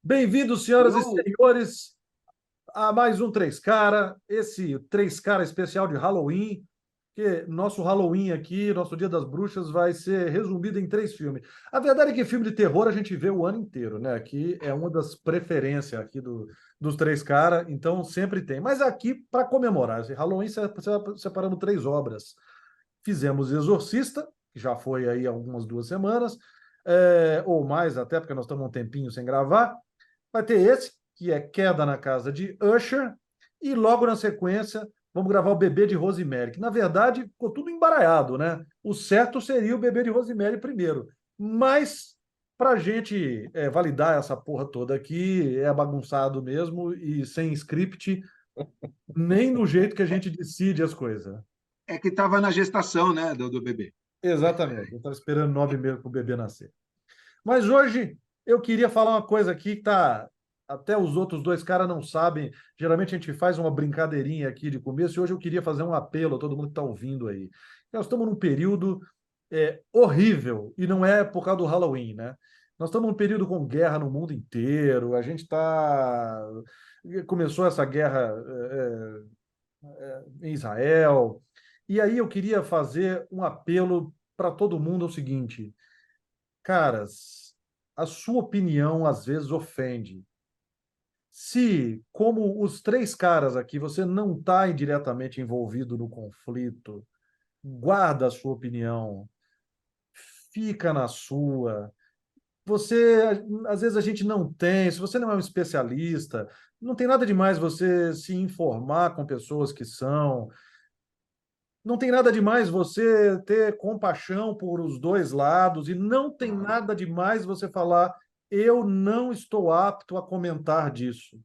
Bem-vindos, senhoras e Eu, senhores, a mais um Três Cara, esse Três Cara especial de Halloween, que nosso Halloween aqui, nosso Dia das Bruxas, vai ser resumido em três filmes. A verdade é que filme de terror a gente vê o ano inteiro, né? Aqui é uma das preferências aqui dos Três Cara, então sempre tem. Mas aqui, para comemorar esse Halloween, separamos três obras. Fizemos Exorcista, que já foi aí há algumas 2 semanas, ou mais até, porque nós estamos um tempinho sem gravar. Vai ter esse, que é Queda na Casa de Usher, e logo na sequência vamos gravar o Bebê de Rosemary, que na verdade ficou tudo embaralhado, né? O certo seria o Bebê de Rosemary primeiro, mas para a gente validar essa porra toda aqui, é bagunçado mesmo e sem script, nem no jeito que a gente decide as coisas. é que estava na gestação, né, do bebê. Exatamente, eu estava esperando 9 meses para o bebê nascer. Mas hoje eu queria falar uma coisa aqui que tá. Até os outros dois caras não sabem. Geralmente a gente faz uma brincadeirinha aqui de começo, e hoje eu queria fazer um apelo a todo mundo que está ouvindo aí. Nós estamos num período horrível, e não é por causa do Halloween, né? Nós estamos num período com guerra no mundo inteiro, a gente está. Começou essa guerra em Israel, e aí eu queria fazer um apelo para todo mundo: é o seguinte. Caras, a sua opinião às vezes ofende. Se, como os três caras aqui, você não está diretamente envolvido no conflito, guarda a sua opinião, fica na sua. Você, às vezes a gente não tem, se você não é um especialista, não tem nada demais você se informar com pessoas que são. Não tem nada demais você ter compaixão por os dois lados, e não tem nada demais você falar: eu não estou apto a comentar disso.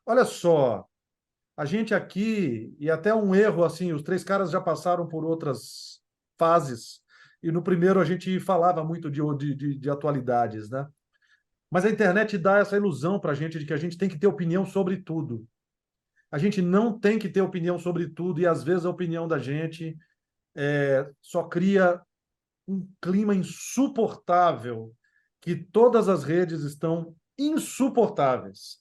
Olha só, a gente aqui, e até um erro assim, os três caras já passaram por outras fases, e no primeiro a gente falava muito de atualidades, né? Mas a internet dá essa ilusão para a gente de que a gente tem que ter opinião sobre tudo. A gente não tem que ter opinião sobre tudo, e às vezes a opinião da gente só cria um clima insuportável, que todas as redes estão insuportáveis.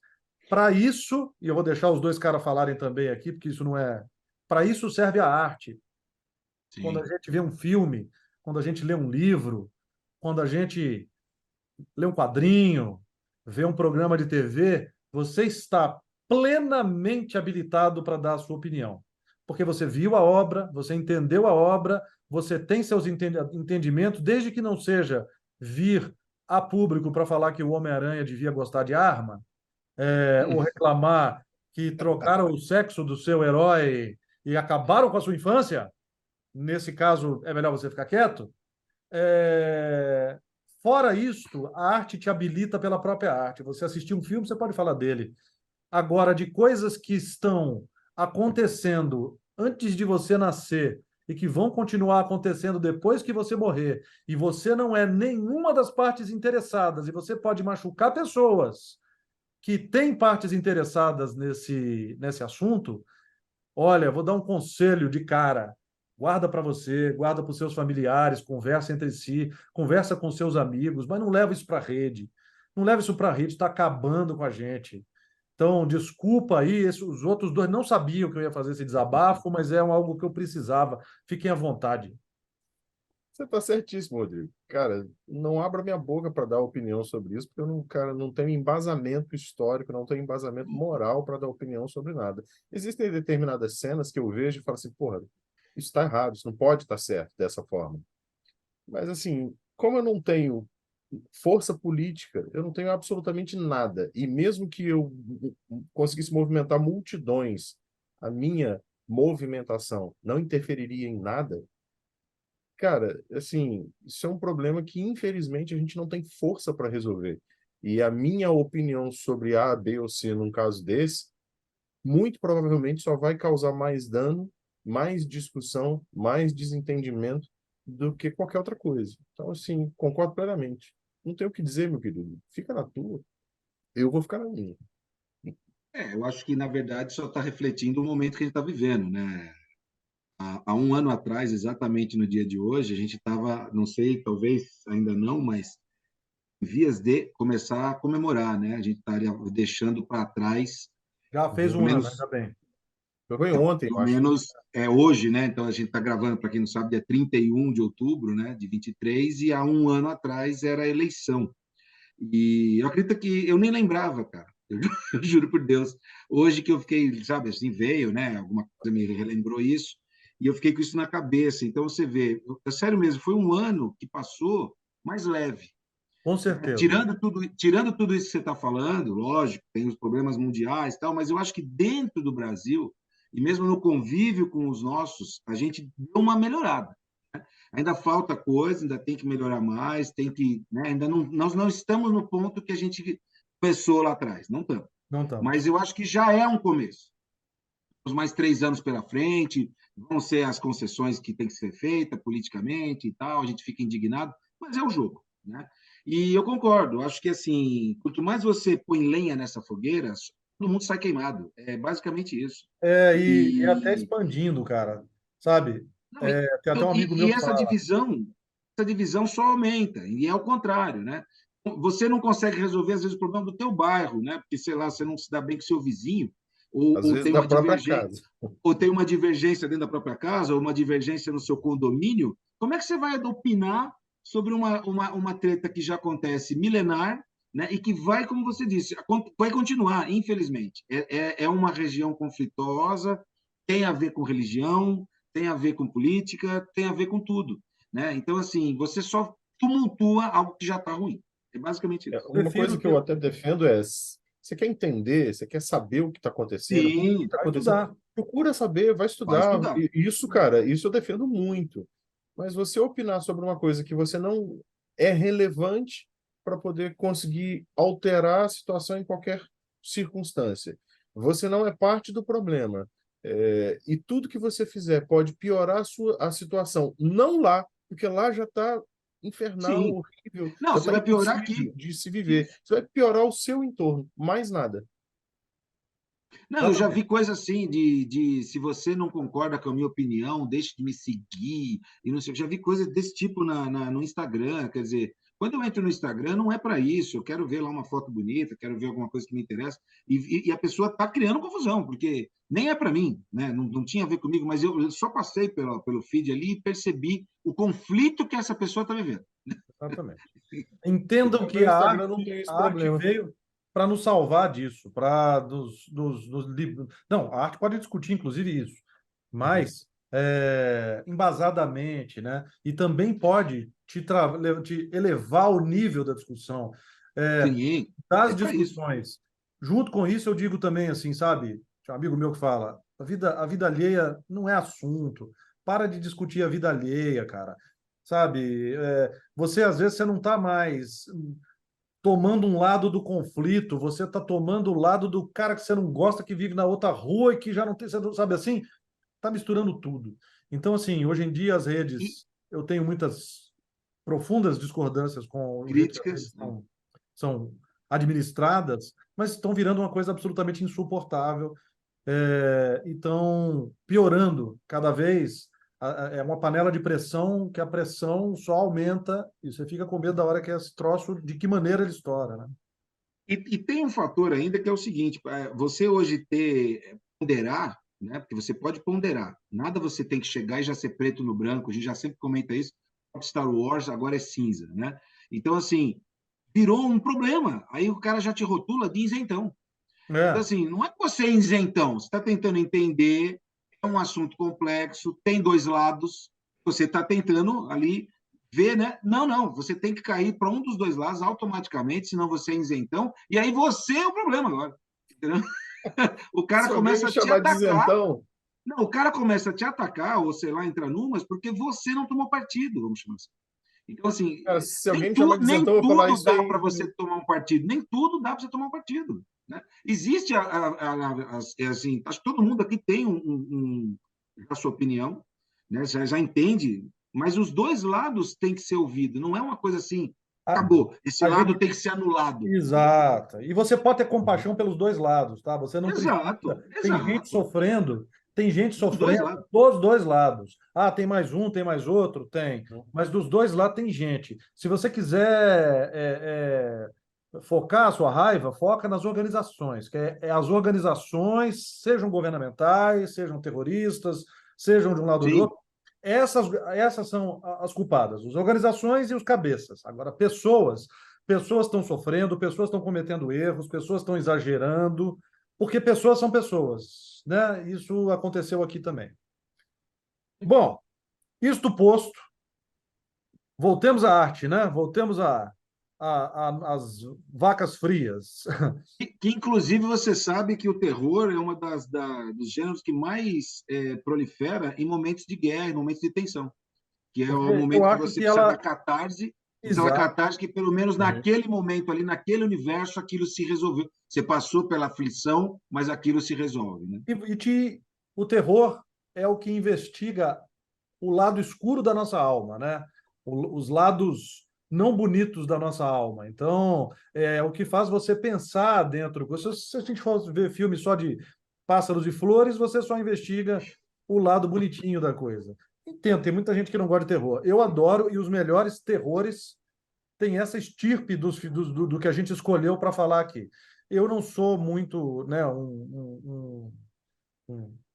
Para isso, e eu vou deixar os dois caras falarem também aqui, porque isso não é. Para isso serve a arte. Quando a Sim. gente vê um filme, quando a gente lê um livro, quando a gente lê um quadrinho, vê um programa de TV, você está plenamente habilitado para dar a sua opinião. Porque você viu a obra, você entendeu a obra, você tem seus entendimentos, desde que não seja vir a público para falar que o Homem-Aranha devia gostar de arma, ou reclamar que trocaram o sexo do seu herói e acabaram com a sua infância. Nesse caso, é melhor você ficar quieto. É, Fora isto, a arte te habilita pela própria arte. Você assistir um filme, você pode falar dele. Agora, de coisas que estão acontecendo antes de você nascer e que vão continuar acontecendo depois que você morrer, e você não é nenhuma das partes interessadas, e você pode machucar pessoas que têm partes interessadas nesse assunto. Olha, vou dar um conselho de cara. Guarda para você, guarda para os seus familiares, conversa entre si, conversa com seus amigos, mas não leva isso para a rede. Não leva isso para a rede, está acabando com a gente. Então, desculpa aí, os outros dois não sabiam que eu ia fazer esse desabafo, mas é algo que eu precisava. Fiquem à vontade. Você está certíssimo, Rodrigo. Cara, não abra minha boca para dar opinião sobre isso, porque eu não, cara, não tenho embasamento histórico, não tenho embasamento moral para dar opinião sobre nada. Existem determinadas cenas que eu vejo e falo assim, porra, isso está errado, isso não pode estar certo dessa forma. Mas assim, como eu não tenho força política, eu não tenho absolutamente nada. E mesmo que eu conseguisse movimentar multidões, a minha movimentação não interferiria em nada. Cara, assim, isso é um problema que infelizmente a gente não tem força para resolver. E a minha opinião sobre A, B ou C num caso desse, muito provavelmente só vai causar mais dano, mais discussão, mais desentendimento do que qualquer outra coisa. Então, assim, concordo plenamente. Não tem o que dizer, meu querido. Fica na tua, eu vou ficar na minha. Eu acho que, na verdade, só está refletindo o momento que a gente está vivendo, né? Há um ano atrás, exatamente no dia de hoje, a gente estava, não sei, talvez ainda não, mas vias de começar a comemorar, né? A gente estaria deixando para trás, Já fez pelo um ano, menos, ainda bem. Foi ontem, eu pelo acho. menos hoje, né? Então a gente está gravando, para quem não sabe, dia 31 de outubro, né? De 23, e há um ano atrás era a eleição. E eu acredito que eu nem lembrava, cara. Eu juro por Deus. Hoje que eu fiquei, sabe, assim, veio, né? Alguma coisa me relembrou isso, e eu fiquei com isso na cabeça. Então você vê, sério mesmo, foi um ano que passou mais leve. Com certeza. Tirando tudo isso que você está falando, lógico, tem os problemas mundiais e tal, mas eu acho que dentro do Brasil, e mesmo no convívio com os nossos, a gente deu uma melhorada. Ainda falta coisa, ainda tem que melhorar mais, tem que, né, ainda não, nós não estamos no ponto que a gente começou lá atrás, não estamos. Não estamos. Mas eu acho que já é um começo. Temos mais 3 anos pela frente, vão ser as concessões que tem que ser feita politicamente e tal, a gente fica indignado, mas é o jogo, né? E eu concordo, acho que assim, quanto mais você põe lenha nessa fogueira, todo mundo sai queimado. É basicamente isso. E até E expandindo, cara, sabe? não, e, Tem até um amigo meu e que fala, essa divisão só aumenta, e é o contrário, né? Você não consegue resolver, às vezes, o problema do teu bairro, né? Porque, sei lá, você não se dá bem com seu vizinho, ou, Às ou vezes tem da uma própria divergência, casa. ou tem uma divergência dentro da própria casa, ou uma divergência no seu condomínio. Como é que você vai opinar sobre uma treta que já acontece milenar, né? E que vai, como você disse, vai continuar, infelizmente. É uma região conflituosa, tem a ver com religião, tem a ver com política, tem a ver com tudo, né? Então, assim, você só tumultua algo que já está ruim. É basicamente isso. Uma coisa prefiro que eu ter... até defendo é, você quer entender, você quer saber o que está acontecendo, por que Sim, está Vai acontecendo, estudar. procura saber, vai vai estudar. estudar. E isso, cara, isso eu defendo muito. Mas você opinar sobre uma coisa que você não é relevante para poder conseguir alterar a situação em qualquer circunstância. Você não é parte do problema. E tudo que você fizer pode piorar a situação. Não lá, porque lá já está infernal, Sim. horrível, Não, já você está vai piorar impossível aqui. de se viver. Você vai piorar o seu entorno, mais nada. Não, eu já vi Exatamente. coisa assim de se você não concorda com a minha opinião, deixe de me seguir e não sei. Eu já vi coisa desse tipo no Instagram. Quer dizer, quando eu entro no Instagram, não é para isso. Eu quero ver lá uma foto bonita, quero ver alguma coisa que me interessa. E a pessoa está criando confusão, porque nem é para mim, né? Não, não tinha a ver comigo, mas eu só passei pelo feed ali e percebi o conflito que essa pessoa está vivendo. Exatamente. Então, Entendam o que meu Instagram não tem esse a arte problema. veio para nos salvar disso, para dos livros. Não, a arte pode discutir, inclusive, isso, Uhum. mas embasadamente, né? E também pode te elevar o nível da discussão. É, Sim, das é para isso. discussões. Junto com isso, eu digo também assim, sabe? Tinha um amigo meu que fala: a vida alheia não é assunto. Para de discutir a vida alheia, cara. Sabe? Você, às vezes, você não está mais tomando um lado do conflito, você está tomando o lado do cara que você não gosta, que vive na outra rua e que já não tem, você não sabe assim? Está misturando tudo. Então, assim, hoje em dia as E redes, eu tenho muitas profundas discordâncias com o jeito que as redes críticas, né? são administradas, mas estão virando uma coisa absolutamente insuportável, e estão piorando cada vez. É uma panela de pressão que a pressão só aumenta e você fica com medo da hora que esse troço, de que maneira ele estoura, né? E tem um fator ainda que é o seguinte: você hoje ponderar, né? Porque você pode ponderar, nada você tem que chegar e já ser preto no branco, a gente já sempre comenta isso. Star Wars agora é cinza, né? Então, assim, virou um problema. Aí o cara já te rotula de isentão. Então, É, assim, não é que você é isentão, você está tentando entender, é um assunto complexo, tem dois lados, você está tentando ali ver, né? Não, não, você tem que cair para um dos dois lados automaticamente, senão você é isentão, e aí você é o problema agora. Entendeu? O cara Se alguém me começa a te chamar de atacar. isentão, Não, o cara começa a te atacar, ou sei lá, entrar numas, porque você não tomou partido, vamos chamar assim. Então, assim, cara, se nem, alguém me chamar tu, de nem isentão, eu vou falar tudo isso dá para aí. você tomar um partido, nem tudo dá para você tomar um partido. Né? Existe, assim, acho que todo mundo aqui tem a sua opinião, né? Já entende, mas os dois lados têm que ser ouvidos, não é uma coisa assim, a, acabou, esse a lado gente. tem que ser anulado. Exato. E você pode ter compaixão pelos dois lados, tá? Você não precisa. Exato, Tem gente exato. sofrendo Tem gente Dos dois sofrendo lados. dos dois lados. Ah, tem mais um, tem mais outro? Tem. Mas dos dois lados tem gente. Se você quiser focar a sua raiva, foca nas organizações, que é as organizações, sejam governamentais, sejam terroristas, sejam de um lado ou do Sim. outro, essas são as culpadas, as organizações e os cabeças. Agora, pessoas estão sofrendo, pessoas estão cometendo erros, pessoas estão exagerando, porque pessoas são pessoas, né? Isso aconteceu aqui também. Bom, isto posto, voltemos à arte, né? Voltemos às vacas frias. Que, inclusive, você sabe que o terror é uma dos gêneros que mais prolifera em momentos de guerra, em momentos de tensão, que é o Porque eu momento que acho você que precisa da ela. catarse, Exato. que pelo menos naquele momento ali, naquele universo, aquilo se resolveu. Você passou pela aflição, mas aquilo se resolve, né? O terror é o que investiga o lado escuro da nossa alma, né? Os lados não bonitos da nossa alma. Então, é o que faz você pensar dentro. Se a gente for ver filme só de pássaros e flores, você só investiga o lado bonitinho da coisa. Entendo, tem muita gente que não gosta de terror. Eu adoro, e os melhores terrores têm essa estirpe do que a gente escolheu para falar aqui. Eu não sou muito, né, um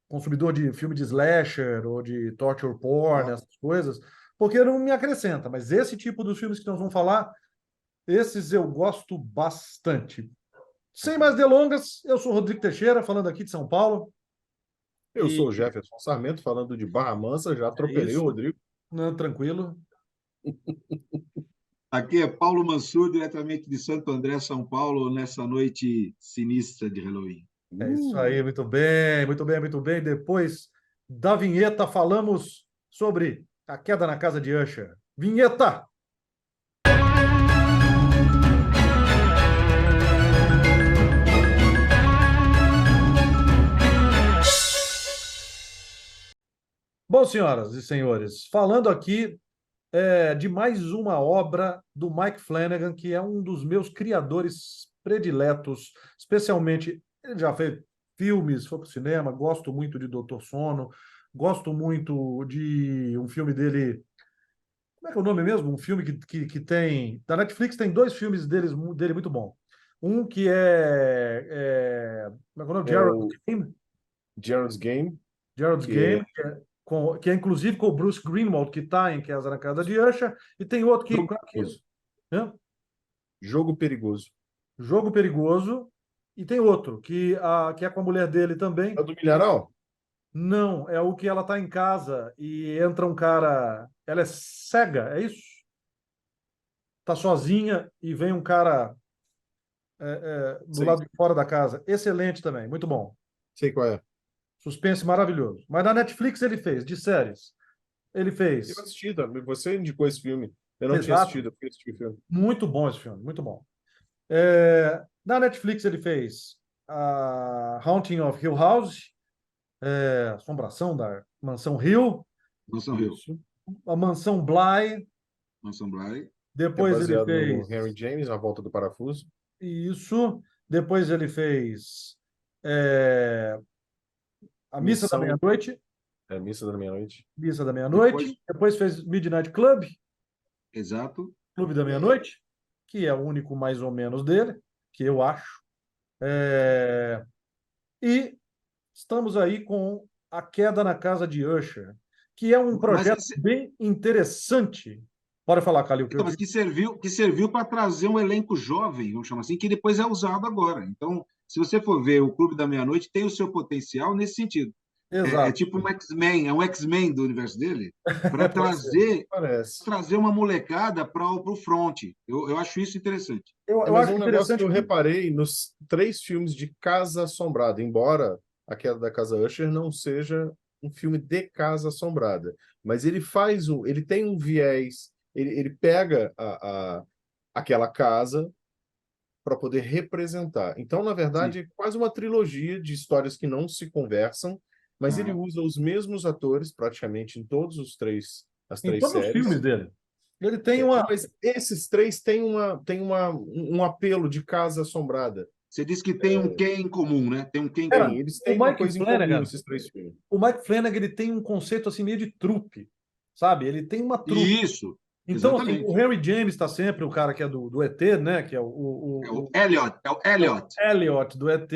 consumidor de filme de slasher ou de torture porn, essas coisas, porque não me acrescenta. Mas esse tipo dos filmes que nós vamos falar, esses eu gosto bastante. Sem mais delongas, eu sou Rodrigo Teixeira, falando aqui de São Paulo. Eu sou o E Jefferson Sarmento, falando de Barra Mansa, já é atropelei o isso. Rodrigo. Não, tranquilo. Aqui é Paulo Mansur, diretamente de Santo André, São Paulo, nessa noite sinistra de Halloween. É isso aí, muito bem, muito bem, muito bem. Depois da vinheta, falamos sobre a queda na casa de Usher. Vinheta! Bom, senhoras e senhores, falando aqui de mais uma obra do Mike Flanagan, que é um dos meus criadores prediletos, especialmente, ele já fez filmes, foi para o cinema, gosto muito de Doutor Sono, gosto muito de um filme dele, como é que é o nome mesmo? Um filme que tem, da Netflix tem dois filmes dele muito bom. Um que como é que é o nome? É Gerald's o Game, Gerald's Game, Gerald's que é Game, que é inclusive com o Bruce Greenwald, que está em Casa na Casa de Usher, e tem outro que, Jogo Perigoso. né? Jogo Perigoso. Jogo Perigoso, e tem outro que é com a mulher dele É também. o do Milharal? Não, é o que ela está em casa e entra um cara, ela é cega, é isso? Tá sozinha e vem um cara do Sei, lado de fora da casa. Excelente também, muito bom. sei qual é. Suspense maravilhoso. Mas na Netflix ele fez, de séries. Ele Eu fez, assisti, tá? Você indicou esse filme. Eu não tinha exato, assistido, eu fui assistir o filme. muito bom esse filme, muito bom. Na Netflix ele fez a Haunting of Hill House, Assombração da Mansão Hill, Mansão Hill, Isso. a Mansão Bly, Mansão Bly. Que é depois ele baseado no fez Henry James, A Volta do Parafuso. isso, depois ele fez é, a Missa da Missão, Meia-Noite, Missa da Meia-Noite. Missa da Depois, Meia-Noite, depois fez Midnight Club, exato. Clube da Meia-Noite, que é o único mais ou menos dele, que eu acho. É, E estamos aí com A Queda na Casa de Usher, que é um Mas, projeto bem interessante. Pode falar, Calil. então, mas que serviu para trazer um elenco jovem, vamos chamar assim, que depois é usado agora. Então, se você for ver o Clube da Meia-Noite, tem o seu potencial nesse sentido. É Exato. tipo um X-Men, é um X-Men do universo dele, para Pode ser. Parece. trazer uma molecada para o front. Eu acho isso interessante. Eu Mas é acho um negócio que interessante eu que reparei nos 3 filmes de Casa Assombrada, embora A Queda da Casa Usher não seja um filme de Casa Assombrada, mas ele tem um viés, ele pega aquela casa para poder representar. Então, na Sim. verdade, é quase uma trilogia de histórias que não se conversam, mas ele Ah, usa os mesmos atores praticamente em todos as em três todos os filmes séries. dele, ele tem uma. Mas esses 3 têm um apelo de Casa Assombrada. Você disse que tem um quê em comum, né? Tem um quê em Cara, comum. Eles o têm uma Mike coisa em comum, Flanagan, esses 3 filmes. o Mike Flanagan, ele tem um conceito assim meio de trupe, sabe? Ele tem uma trupe. Isso, Então, assim, o exatamente. Henry James está sempre o cara que é do ET, né? Que é É o Elliot, é o Elliot, Elliot do ET.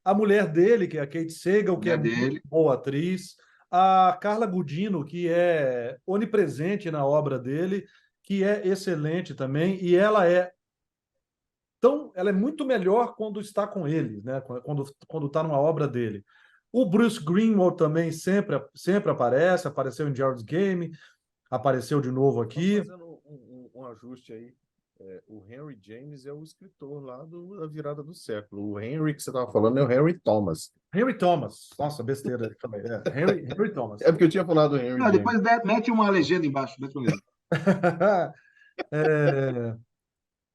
A mulher dele, que é a Kate Sagal, que é mulher muito dele. boa atriz. A Carla Gugino, que é onipresente na obra dele, que é excelente também. E ela é muito melhor quando está com ele, né? Quando está numa obra dele. O Bruce Greenwald também sempre aparece, apareceu em Gerald's Game, apareceu de novo Só aqui. fazendo um ajuste aí. O Henry James é o escritor lá da virada do século. O Henry que você estava falando é o Henry Thomas. Henry Thomas. Nossa, besteira também. Henry Thomas. É porque eu tinha falado Henry Não, James. depois mete uma legenda embaixo. Mete uma legenda. É, Não,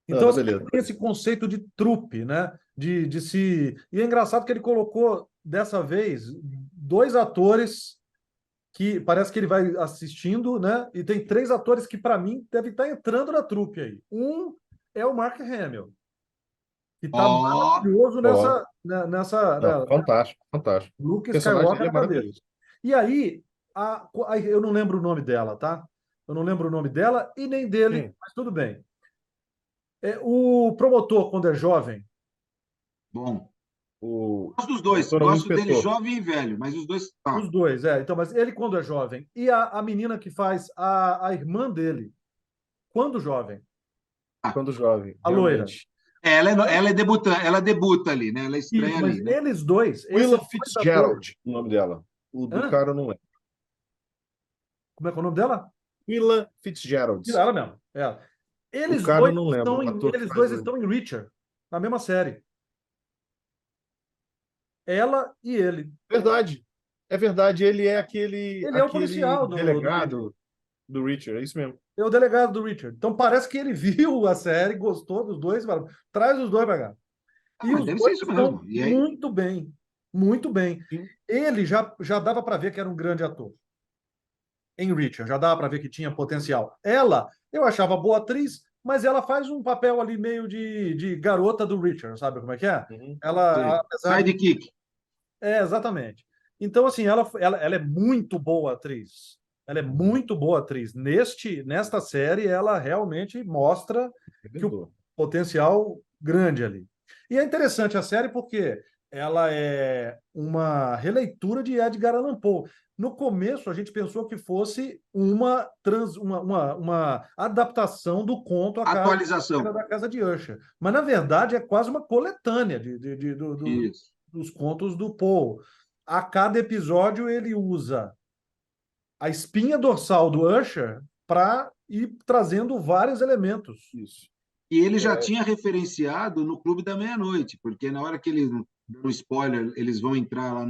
então, tá assim, beleza. tem esse conceito de trupe, né? De se. E é engraçado que ele colocou, dessa vez, dois atores que parece que ele vai assistindo, né? E tem três atores que, para mim, devem estar entrando na trupe aí. Um é o Mark Hamill, que está Ó, maravilhoso Ó, não, né, fantástico, fantástico. Luke O personagem Skywalker dele é na cadeira. maravilhoso. E aí, eu não lembro o nome dela, tá? Eu não lembro o nome dela e nem dele, Sim, mas tudo bem. O promotor, quando é jovem, bom. o Gosto dos dois. doutor Augusto Gosto dele Pessoa. jovem e velho, mas os dois. Tá. os dois, então, mas ele quando é jovem, e a menina que faz a irmã dele, quando jovem, Ah, Quando jovem, a loira. realmente. ela é debutante, ela debuta ali, né? Ela estreia Isso, mas ali, né? eles dois, esses Willa dois atores. Fitzgerald, o nome dela. O do Hã? cara eu não lembro. Como é que é o nome dela? Willa Fitzgerald. Ela mesmo. O Eles cara eu dois não lembro. O ator que eles faz dois o. estão em Reacher, na mesma série. Ela e ele. Verdade. É verdade. Ele é aquele, Ele é o aquele policial do Reacher. delegado do Richard. É isso mesmo. É o delegado do Richard. Então parece que ele viu a série, gostou dos dois, falou, traz os dois para cá. Ah, E mas os deve ser dois isso estão mesmo. E aí, muito bem, muito bem. Sim. Ele já dava para ver que era um grande ator. Em Richard, já dava para ver que tinha potencial. Ela, eu achava boa atriz, mas ela faz um papel ali meio de garota do Richard, sabe como é que é? Uhum. Ela, Sei. apesar de. sidekick. Exatamente. Então, assim, ela é muito boa atriz. Ela é muito boa atriz. Nesta série, ela realmente mostra que o Arrebentou. potencial grande ali. E é interessante a série porque ela é uma releitura de Edgar Allan Poe. No começo, a gente pensou que fosse uma adaptação do conto A Casa Atualização. da Casa de Usher. Mas, na verdade, é quase uma coletânea Isso. dos contos do Poe. A cada episódio, ele usa a espinha dorsal do Usher para ir trazendo vários elementos. Isso. E ele já tinha referenciado no Clube da Meia-Noite, porque na hora que eles, no spoiler, eles vão entrar lá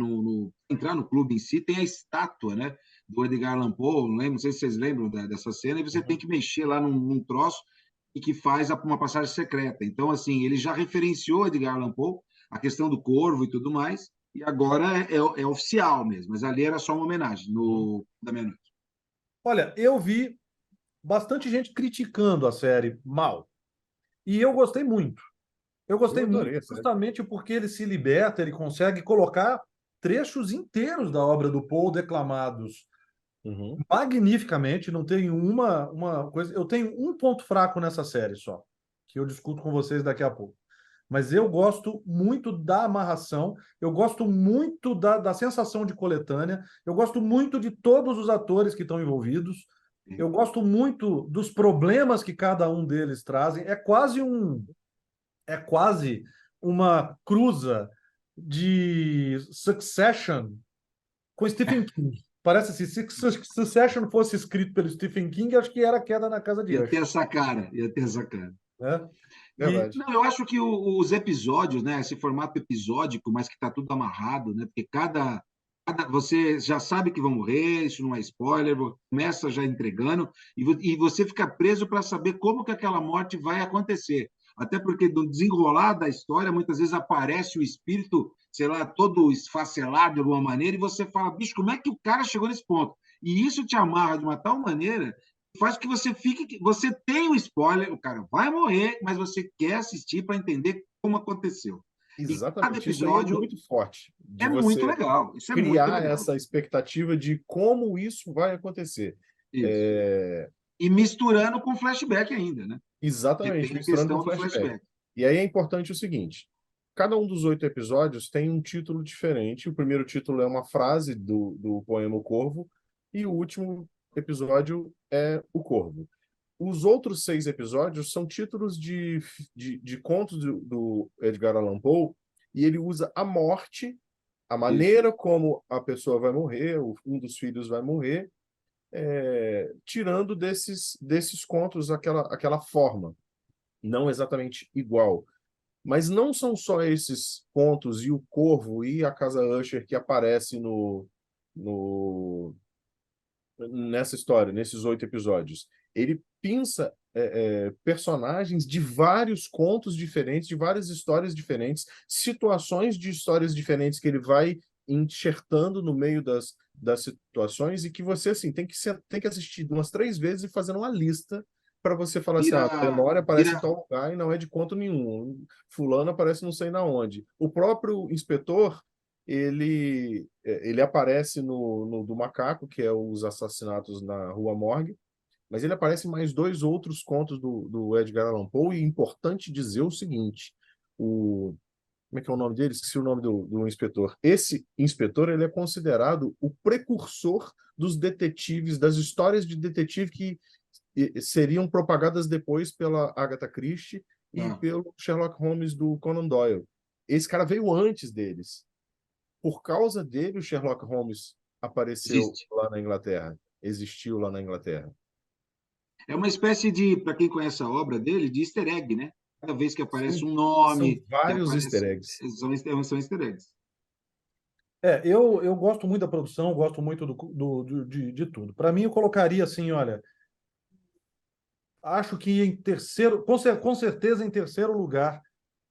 entrar no clube em si, tem a estátua, né, do Edgar Allan Poe, não sei se vocês lembram dessa cena, e você tem que mexer lá num troço e que faz uma passagem secreta. Então, assim, ele já referenciou Edgar Allan Poe, a questão do corvo e tudo mais, e agora é oficial mesmo, mas ali era só uma homenagem no da Meia-Noite. Olha, eu vi bastante gente criticando a série mal. E eu gostei muito. Eu Eu gostei muito adorei, sério. justamente porque ele se liberta, ele consegue colocar trechos inteiros da obra do Poe declamados Uhum. magnificamente. Não tem uma coisa. Eu tenho um ponto fraco nessa série só, que eu discuto com vocês daqui a pouco. Mas eu gosto muito da amarração, eu gosto muito da sensação de coletânea, eu gosto muito de todos os atores que estão envolvidos, eu gosto muito dos problemas que cada um deles trazem. É quase uma cruza de Succession com Stephen King. Parece assim, se Succession fosse escrito pelo Stephen King, acho que era Queda na Casa de Ia ter Usher, essa cara, ia ter essa cara. né? E Verdade. Não, eu acho que os episódios, né, esse formato episódico, mas que está tudo amarrado, né, porque você já sabe que vão morrer, isso não é spoiler, começa já entregando, e você fica preso para saber como que aquela morte vai acontecer. Até porque no desenrolar da história, muitas vezes aparece o espírito, sei lá, todo esfacelado de alguma maneira, e você fala, bicho, como é que o cara chegou nesse ponto? E isso te amarra de uma tal maneira faz que você fique. Você tem o spoiler, o cara vai morrer, mas você quer assistir para entender como aconteceu. E cada Exatamente. Isso aí é episódio muito forte, de é muito você legal. Isso é muito criar legal. essa expectativa de como isso vai acontecer. Isso. É, E misturando com flashback ainda, né? Porque exatamente, tem a misturando com questão do flashback. flashback. E aí é importante o seguinte: cada um dos 8 episódios tem um título diferente. O primeiro título é uma frase do poema O Corvo, e o último episódio é O Corvo. Os outros 6 episódios são títulos de contos do Edgar Allan Poe, e ele usa a morte, a Isso. maneira como a pessoa vai morrer, um dos filhos vai morrer, tirando desses contos aquela forma, não exatamente igual. Mas não são só esses contos e o Corvo e a Casa Usher que aparece no, nessa história, nesses 8 episódios. Ele pinça personagens de vários contos diferentes, de várias histórias diferentes, situações de histórias diferentes que ele vai enxertando no meio das situações, e que você assim tem que assistir umas 3 vezes e fazendo uma lista para você falar assim, ah, Vira, Tenório aparece em vira, tal lugar e não é de conto nenhum. Fulano aparece não sei na onde. O próprio inspetor, ele aparece no do Macaco, que é os assassinatos na Rua Morgue, mas ele aparece em mais 2 outros contos do Edgar Allan Poe, e é importante dizer o seguinte: como é que é o nome dele? Esqueci o nome do inspetor. Esse inspetor, ele é considerado o precursor dos detetives, das histórias de detetive que seriam propagadas depois pela Agatha Christie e ah, pelo Sherlock Holmes do Conan Doyle. Esse cara veio antes deles. Por causa dele, o Sherlock Holmes apareceu existe. lá na Inglaterra, existiu lá na Inglaterra. É uma espécie de, para quem conhece a obra dele, de easter egg, né? Cada vez que aparece Sim, um são nome, que vários easter aparece. eggs. São easter eggs. Eu gosto muito da produção, gosto muito de tudo. Para mim, eu colocaria assim, olha, acho que em terceiro, com certeza em terceiro lugar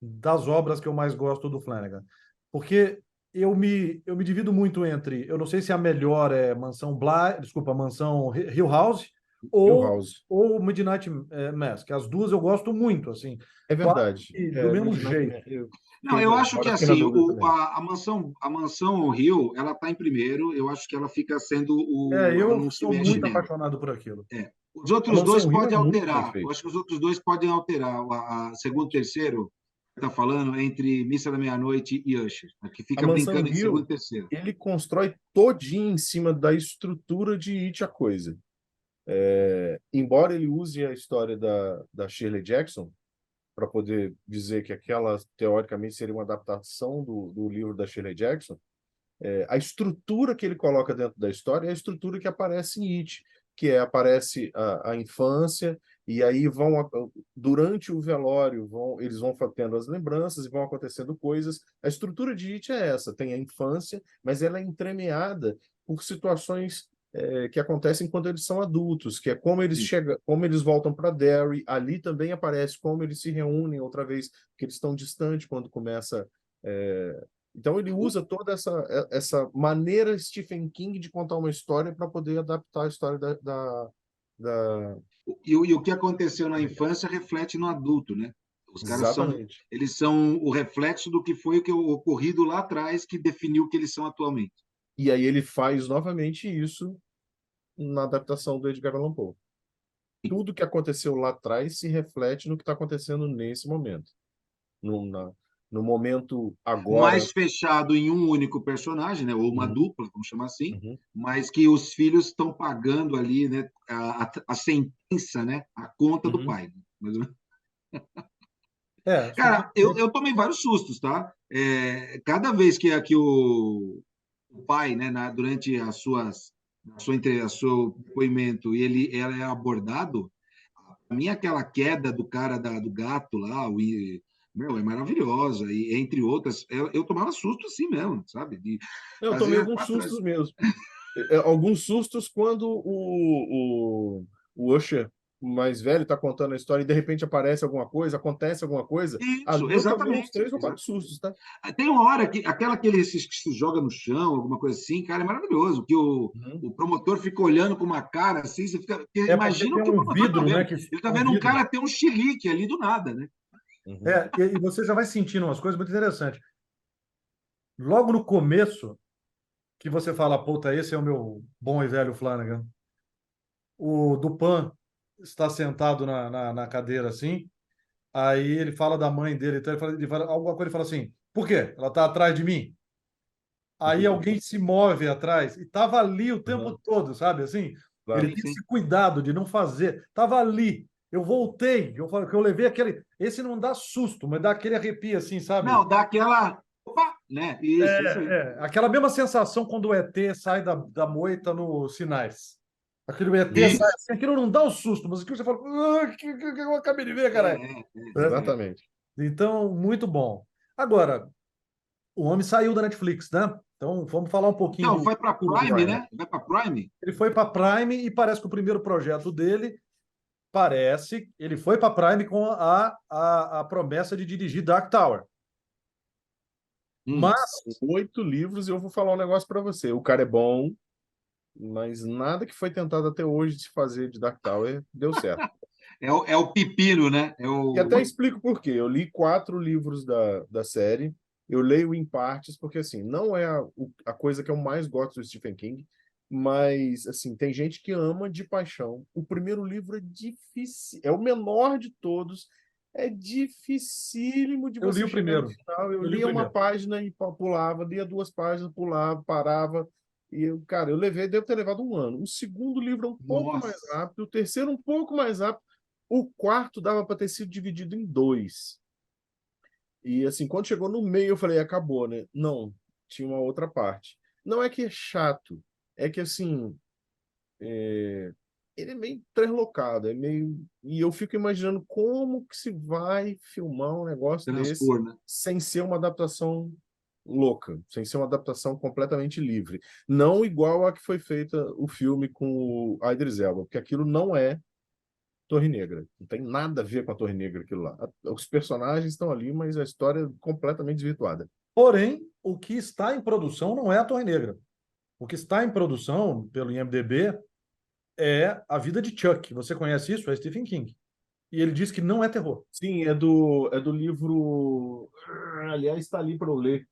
das obras que eu mais gosto do Flanagan. Porque eu me divido muito entre, eu não sei se a melhor é Mansão Bly, desculpa, Mansão Hill House Hill ou, House. ou Midnight Mass, que as duas eu gosto muito, assim, É quase verdade. que do mesmo Midnight jeito. Man, eu Não, eu acho que agora fiquei na assim, dúvida também. a mansão Rio, ela está em primeiro. Eu acho que ela fica sendo ela Eu não se sou mexe muito nela. apaixonado por aquilo. É. Os A outros dois Mansão Hill é podem muito bem alterar. Eu feita. acho que os outros dois podem alterar. A segundo e terceiro está falando entre Missa da Meia-Noite e Usher, né, que A fica Mansão brincando em segundo Hill, e terceiro. ele constrói todinho em cima da estrutura de It a Coisa. Embora ele use a história da Shirley Jackson para poder dizer que aquela, teoricamente, seria uma adaptação do livro da Shirley Jackson, a estrutura que ele coloca dentro da história é a estrutura que aparece em It, que aparece a infância, e aí durante o velório, eles vão tendo as lembranças e vão acontecendo coisas. A estrutura de It é essa: tem a infância, mas ela é entremeada por situações que acontecem quando eles são adultos, que é como eles Sim. chegam, como eles voltam para Derry. Ali também aparece como eles se reúnem outra vez, porque eles estão distantes quando começa. Então ele usa toda essa maneira Stephen King de contar uma história para poder adaptar a história da... E o que aconteceu na infância reflete no adulto, né? Os caras Exatamente. eles são o reflexo do que foi o que ocorrido lá atrás que definiu o que eles são atualmente. E aí ele faz novamente isso na adaptação do Edgar Allan Poe. Tudo que aconteceu lá atrás se reflete no que está acontecendo nesse momento. No momento agora. Mais fechado em um único personagem, né? Ou uma Uhum, dupla, vamos chamar assim, uhum. mas que os filhos estão pagando ali, né? A sentença, né? A conta do Uhum. pai. Mais ou menos. Se Cara, eu tomei vários sustos, tá? Cada vez que o pai, né, durante a seu depoimento, ela é abordado, a mim aquela queda do cara do gato lá, meu, é maravilhosa, e entre outras, eu tomava susto assim mesmo, sabe? De Eu tomei fazer alguns para trás. sustos mesmo. Alguns sustos quando o Usher mais velho está contando a história e de repente aparece alguma coisa, acontece alguma coisa. Isso, Ali eu tomei uns exatamente, 3 ou 4 sustos, tá? Tem uma hora que aquela que ele se joga no chão, alguma coisa assim, cara, é maravilhoso, que Uhum. o promotor fica olhando com uma cara assim, você fica, É porque imagina o tem que o um promotor tá vidro, né? vendo. Que Ele tá um vendo um vidro. cara ter um chilique ali do nada, né? Uhum. E você já vai sentindo umas coisas muito interessantes. Logo no começo, que você fala, puta, esse é o meu bom e velho Flanagan. O Dupin está sentado na cadeira assim, aí ele fala da mãe dele, então ele fala alguma coisa, ele fala assim, por quê? Ela está atrás de mim? Aí alguém se move atrás, e tava ali o tempo Uhum. todo, sabe? Assim, ele Claro. Sim, tem sim. esse cuidado de não fazer. Tava ali. Eu voltei, eu falei que eu levei aquele. Esse não dá susto, mas dá aquele arrepio, assim, sabe? Não, dá aquela. Opa! Né? Isso aí. Aquela mesma sensação quando o ET sai da moita nos sinais. Aquele ET sai Isso. assim, aquilo não dá um susto, mas aquilo você fala, que eu acabei de ver, caralho. Né? Exatamente. Então, muito bom. Agora, o homem saiu da Netflix, né? Então, vamos falar um pouquinho Então, do foi para futuro do Prime, homem. né? Vai para Prime? Ele foi para Prime e parece que o primeiro projeto dele ele foi para Prime com a promessa de dirigir Dark Tower. Hum. Mas 8 livros e eu vou falar um negócio para você. O cara é bom, mas nada que foi tentado até hoje de fazer de Dark Tower deu certo. É o pepino, né? E até explico por quê. Eu li 4 livros da série, eu leio em partes, porque assim, não é a coisa que eu mais gosto do Stephen King, mas assim, tem gente que ama de paixão. O primeiro livro é difícil, é o menor de todos, é dificílimo de eu li você o chegar no primeiro. final. Eu Eu li o lia uma primeiro. página e pulava, lia 2 páginas, pulava, parava. E eu, cara, devo ter levado um ano. O segundo livro é um pouco mais Nossa. rápido, o terceiro um pouco mais rápido. O quarto dava para ter sido dividido em 2. E assim, quando chegou no meio, eu falei, acabou, né? Não, tinha uma outra parte. Não é que é chato, é que assim, ele é meio translocado, é meio. E eu fico imaginando como que se vai filmar um negócio desse Transpor, né? sem ser uma adaptação louca, sem ser uma adaptação completamente livre. Não igual a que foi feita o filme com o Idris Elba, porque aquilo não é Torre Negra. Não tem nada a ver com a Torre Negra aquilo lá. Os personagens estão ali, mas a história é completamente desvirtuada. Porém, o que está em produção não é a Torre Negra. O que está em produção, pelo IMDb, é A Vida de Chuck. Você conhece isso? É Stephen King. E ele diz que não é terror. Sim, é do livro. Aliás, está ali para eu ler.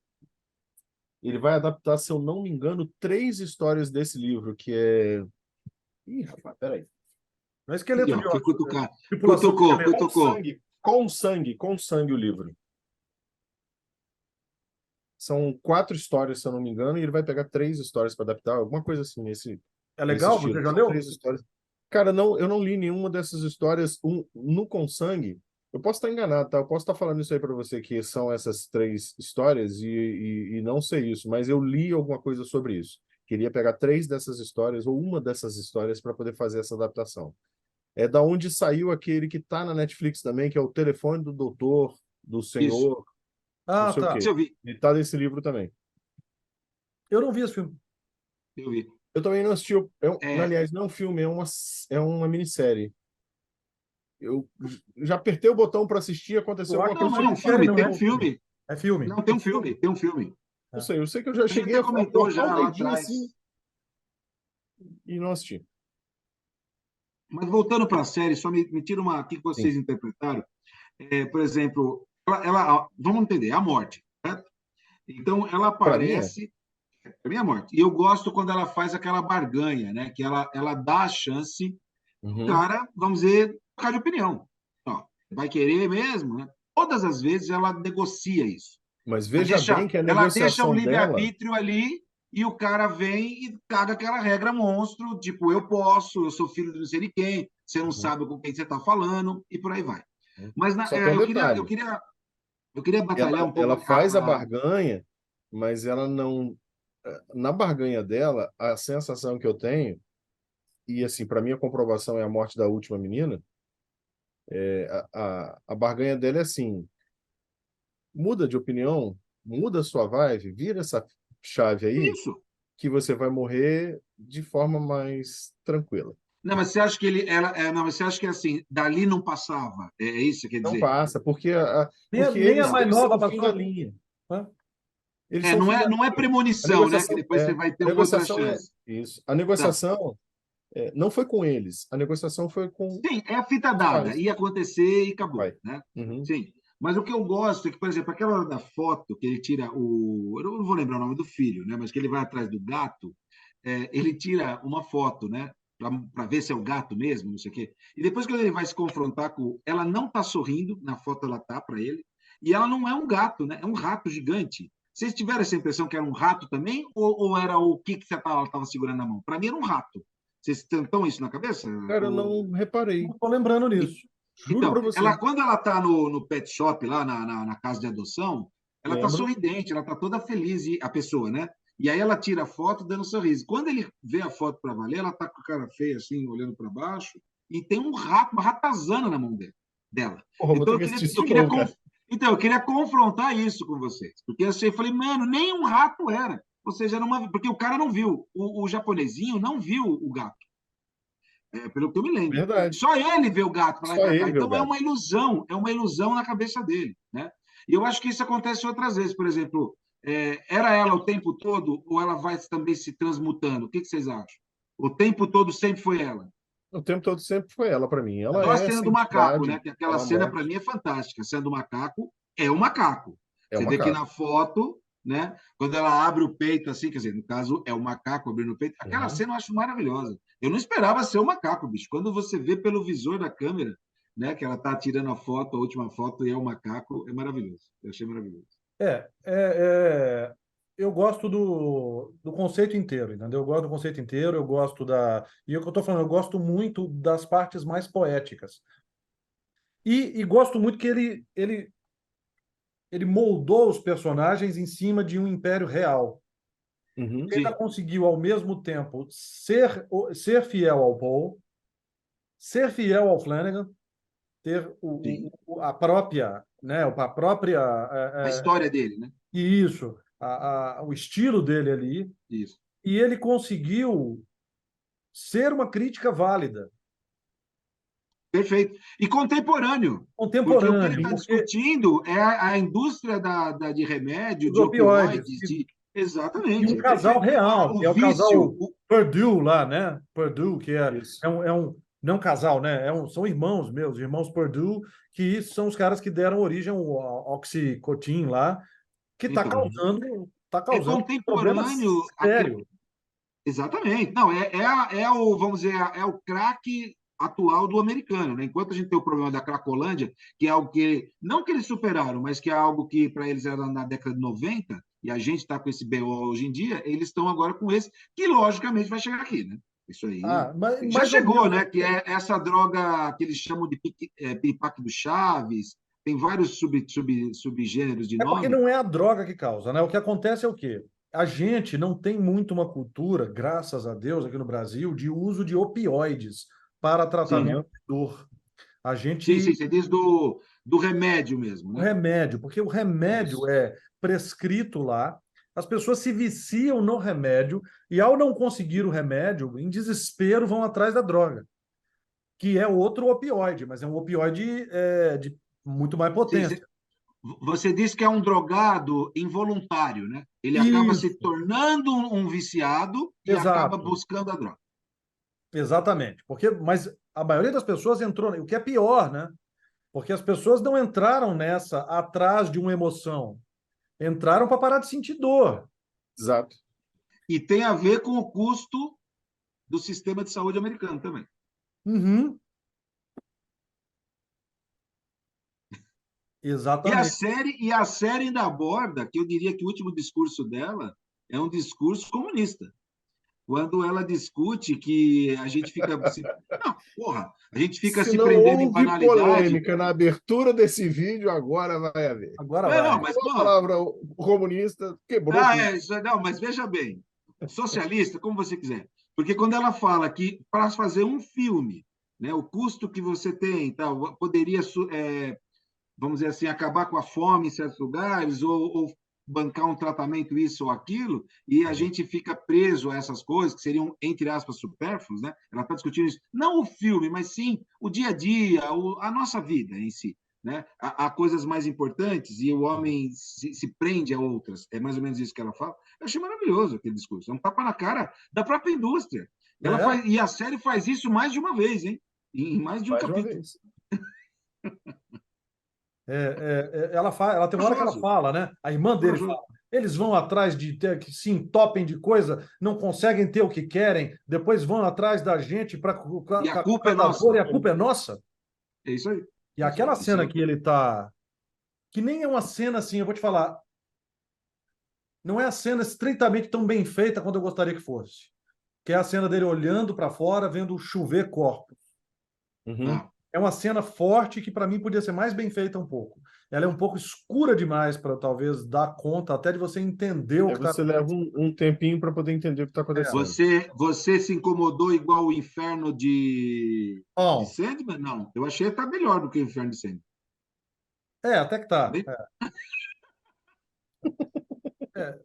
Ele vai adaptar, se eu não me engano, 3 histórias desse livro, que é. Ih, rapaz, peraí. Não é Aqui, esqueleto ó, de foi ossos, cutucar. tripulação de Cutucou, esqueleto. cutucou. Com sangue o livro. São 4 histórias, se eu não me engano, e ele vai pegar 3 histórias para adaptar, alguma coisa assim, É nesse legal? Você estilo. já São leu? 3 histórias. Cara, não, eu não li nenhuma dessas histórias no Com Sangue. Eu posso estar enganado, tá? Eu posso estar falando isso aí para você, que são essas 3 histórias e não sei isso, mas eu li alguma coisa sobre isso. Queria pegar 3 dessas histórias ou uma dessas histórias para poder fazer essa adaptação. É da onde saiu aquele que está na Netflix também, que é o Telefone do Doutor, do Isso. Senhor, não Ah, sei o tá. Isso quê. eu vi. Ele está nesse livro também. Eu não vi esse filme. Eu vi. Eu também não assisti. É, Aliás, não é um filme, é uma minissérie. Eu já apertei o botão para assistir, aconteceu Eu acho alguma que não, coisa, é mas é chegou um uma minissérie, filme, não tem é um filme. filme. É filme. Não, tem um filme, tem um filme. não sei, eu sei que eu já A gente cheguei até a comentou botar já o lá dedinho assim atrás. e não assisti. Mas voltando para a série, só me tira uma aqui que Sim, vocês interpretaram. Por exemplo, vamos entender, a morte, certo? Então, ela para mim é. aparece, é minha morte. E eu gosto quando ela faz aquela barganha, né? Que ela dá a chance do Uhum. cara, vamos dizer, trocar de opinião. Ó, vai querer mesmo, né? Todas as vezes ela negocia isso. Mas veja bem que a Ela deixa o negociação dela. livre-arbítrio ali e o cara vem e caga aquela regra monstro, tipo, eu posso, eu sou filho de não sei de quem, você não Uhum. sabe com quem você está falando, e por aí vai. Mas Só tem um detalhe. eu queria batalhar Ela, um pouco ela faz a barganha, mas ela não. Na barganha dela, a sensação que eu tenho, e assim, para mim a comprovação é a morte da última menina, a barganha dela é assim: muda de opinião, muda a sua vibe, vira essa chave aí, isso. que você vai morrer de forma mais tranquila. Não, mas você acha que não, mas você acha que assim, dali não passava? É isso que quer Não dizer? passa, porque, Nem, porque nem a eles, mais eles são nova o fim da passou. linha. Hã? Eles são o Não fim é, da não é linha. A premonição, né? Que negociação depois você vai ter uma outra é chance. isso. A Tá. negociação não foi com eles. A negociação foi com Sim, é a fita os dada. pais. Ia acontecer e acabou, Pai. né? Uhum. Sim. Mas o que eu gosto é que, por exemplo, aquela hora da foto que ele tira o. Eu não vou lembrar o nome do filho, né? Mas que ele vai atrás do gato, ele tira uma foto, né? Para ver se é o gato mesmo, não sei o quê. E depois, quando ele vai se confrontar com. Ela não está sorrindo, na foto ela tá para ele, e ela não é um gato, né? É um rato gigante. Vocês tiveram essa impressão que era um rato também, ou era o que você estava segurando na mão? Para mim era um rato. Vocês estão isso na cabeça? Cara, eu não reparei. Não tô lembrando nisso. Juro Então, pra você. quando ela está no pet shop, lá na casa de adoção, ela está Lembro. sorridente, ela está toda feliz, a pessoa, né? E aí ela tira a foto dando um sorriso. Quando ele vê a foto para valer, ela está com a cara feia, assim, olhando para baixo, e tem um rato, uma ratazana na mão dela. Porra, vou Então, ter que assistir isso eu de queria, novo, cara. então, eu queria confrontar isso com vocês. Porque eu falei, mano, nem um rato era. Ou seja, era uma. Porque o cara não viu. O japonesinho não viu o gato. Pelo que eu me lembro. Verdade. Só ele vê o gato para lá e Só para cá. ele vê o Então gato. é uma ilusão na cabeça dele, né? E eu acho que isso acontece outras vezes. Por exemplo, era ela o tempo todo ou ela vai também se transmutando? O que vocês acham? O tempo todo sempre foi ela. O tempo todo sempre foi ela pra mim. Ela Igual a é cena essa do macaco, né? entidade, Que aquela ela cena para morte. mim é fantástica. A cena do macaco é o macaco. É Você uma vê que casa. na foto, né? Quando ela abre o peito, assim, quer dizer, no caso é o macaco abrindo o peito. Aquela Uhum. cena eu acho maravilhosa. Eu não esperava ser o macaco, bicho. Quando você vê pelo visor da câmera, né? Que ela tá tirando a foto, a última foto, e é o macaco, é maravilhoso. Eu achei maravilhoso. Eu gosto do conceito inteiro, entendeu? Eu gosto do conceito inteiro, eu gosto da. E é o que eu estou falando, eu gosto muito das partes mais poéticas. E gosto muito que ele moldou os personagens em cima de um império real. Uhum. Ele ainda Sim, conseguiu, ao mesmo tempo, ser fiel ao Paul, ser fiel ao Flanagan, ter sim. a própria, né, a própria, A história dele, né? e isso, o estilo dele ali, Isso. e ele conseguiu ser uma crítica válida, Perfeito. E contemporâneo, porque o que ele contemporâneo, está porque discutindo é a indústria de remédio, os de opioides, opioides, e exatamente, um é casal perfeito. real, que O é o vício, casal Purdue lá, né? Purdue, que Isso. não é um casal, né? São irmãos meus, irmãos Purdue, que são os caras que deram origem ao Oxycontin lá, que está então, Uhum. causando, tá é causando contemporâneo, problemas sérios. exatamente. Não, vamos dizer, é o crack atual do americano, né? Enquanto a gente tem o problema da Cracolândia, que é algo que, não que eles superaram, mas que é algo que para eles era na década de 90, e a gente está com esse BO hoje em dia, eles estão agora com esse, que logicamente vai chegar aqui, né? Isso aí já Mais ou chegou, menos. né? Que é essa droga que eles chamam de piripaque do Chaves, tem vários subgêneros de É porque nome. não é a droga que causa, né? O que acontece é o quê? A gente não tem muito uma cultura, graças a Deus, aqui no Brasil, de uso de opioides para Sim, tratamento Aham. de dor. A sim, gente, você diz do remédio mesmo, o né? remédio, porque o remédio Isso. é prescrito lá, as pessoas se viciam no remédio e, ao não conseguir o remédio, em desespero, vão atrás da droga, que é outro opioide, mas é um opioide de muito mais Sim, potência. você diz que é um drogado involuntário, né? Ele acaba se Isso, tornando um viciado e acaba exato. buscando a droga. Exatamente. Mas a maioria das pessoas entrou, o que é pior, né? Porque as pessoas não entraram nessa atrás de uma emoção. Entraram para parar de sentir dor. Exato. E tem a ver com o custo do sistema de saúde americano também. Uhum, E a exatamente. série, e a série ainda aborda, que eu diria que o último discurso dela é um discurso comunista. Quando ela discute que a gente fica se, não, porra, a gente fica Se se não prendendo em houve banalidade. polêmica na abertura desse vídeo, agora vai haver. Agora Mas não, vai. mas Falou a porra, palavra comunista, quebrou tudo. não, mas veja bem, socialista, como você quiser. Porque quando ela fala que para fazer um filme, né, o custo que você tem, tal, poderia, vamos dizer assim, acabar com a fome em certos lugares, ou bancar um tratamento, isso ou aquilo, e a Uhum. gente fica preso a essas coisas, que seriam, entre aspas, supérfluos, né? Ela está discutindo isso. Não o filme, mas sim o dia a dia, a nossa vida em si. Né? Há coisas mais importantes e o Uhum. homem se prende a outras. É mais ou menos isso que ela fala. Eu achei maravilhoso aquele discurso. É um tapa na cara da própria indústria. É, E a série faz isso mais de uma vez, hein? Em mais de um Mais uma capítulo. vez. Ela tem uma hora que ela Corajoso, fala, né? A irmã dele fala. corajoso. Eles vão atrás de ter, que se entopem de coisa, não conseguem ter o que querem, depois vão atrás da gente para E a culpa é da dor nossa. e a culpa é nossa. É isso aí. E É isso aí. aquela Isso cena é... que ele tá, que nem é uma cena assim, eu vou te falar, não é a cena estritamente tão bem feita quanto eu gostaria que fosse. Que é a cena dele olhando para fora, vendo chover corpos. Uhum. Ah, É uma cena forte que para mim podia ser mais bem feita um pouco. Ela é um pouco escura demais para talvez dar conta até de você entender o Aí que está você leva acontecendo. um tempinho para poder entender o que está É. acontecendo. você se incomodou igual o inferno de Bom, Sandman? Não. Eu achei que tá melhor do que o inferno de Sandman. até que tá. Bem,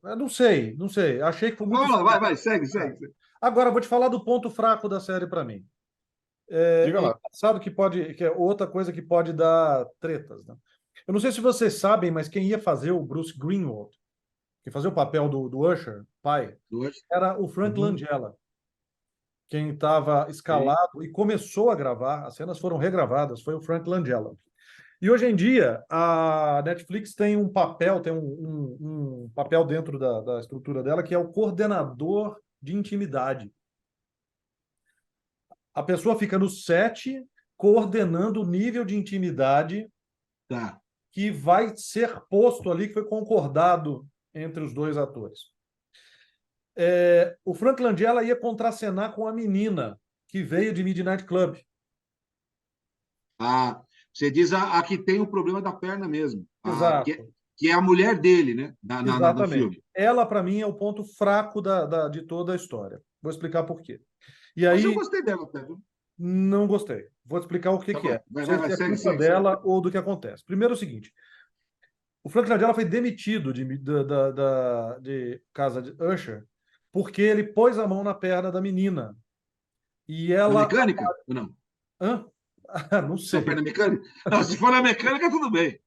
Eu não sei, não sei. Achei que foi muito vamos lá, escuro. vai, segue, É. segue, segue. Agora, eu vou te falar do ponto fraco da série para mim. Diga É lá. engraçado que é outra coisa que pode dar tretas, né? Eu não sei se vocês sabem, mas quem ia fazer o Bruce Greenwald, que fazia o papel do Usher, pai, Duas. era o Frank Uhum. Langella, quem estava Ok. escalado e começou a gravar, as cenas foram regravadas, foi o Frank Langella. E hoje em dia, a Netflix tem um papel, tem um papel dentro da estrutura dela, que é o coordenador de intimidade. A pessoa fica no set coordenando o nível de intimidade Tá. que vai ser posto ali, que foi concordado entre os dois atores. O Frank Langella ia contracenar com a menina que veio de Midnight Club. Ah, você diz a que tem o problema da perna mesmo. Exato, Que é a mulher dele, né? No exatamente. filme. Ela, para mim, é o ponto fraco de toda a história. Vou explicar por quê. E Mas eu aí, gostei dela até, viu? não gostei. Vou explicar o que Tá que é. bom. Não Vai, sei se é segue, culpa segue, segue. dela ou do que acontece. Primeiro é o seguinte, o Frank Langella foi demitido de casa de Usher porque ele pôs a mão na perna da menina. E Na ela... mecânica? Ou não? Hã? Não Na sei. perna mecânica? Não, se for na mecânica, tudo bem.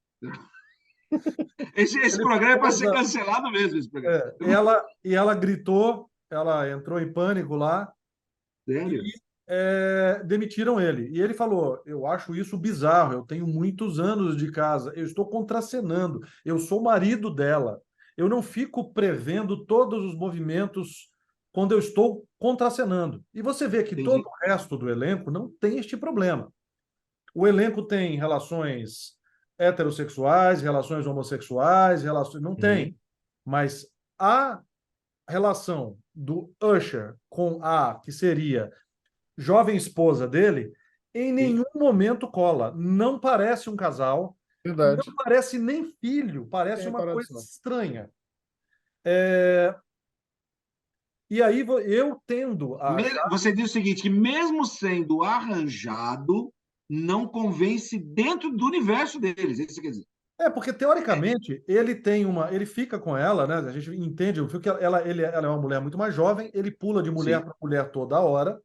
Esse Ele programa é para pôs ser a... cancelado mesmo, esse programa. ela gritou, ela entrou em pânico lá e Sério? demitiram ele. E ele falou: Eu acho isso bizarro. Eu tenho muitos anos de casa, eu estou contracenando, eu sou marido dela. Eu não fico prevendo todos os movimentos quando eu estou contracenando. E você vê que todo Entendi. o resto do elenco não tem este problema. O elenco tem relações heterossexuais, relações homossexuais, relações. Não tem. Uhum. Mas a relação do Usher com a que seria jovem esposa dele, em Sim. nenhum momento cola. Não parece um casal, não Verdade. parece nem filho, Não parece tinha uma reparado coisa isso, não. estranha. E aí eu tendo a achar. Você diz o seguinte, que mesmo sendo arranjado, não convence dentro do universo deles. É isso que quer dizer. Porque teoricamente ele tem uma, ele fica com ela, né? A gente entende o que ela é uma mulher muito mais jovem, ele pula de mulher Sim, para mulher toda hora,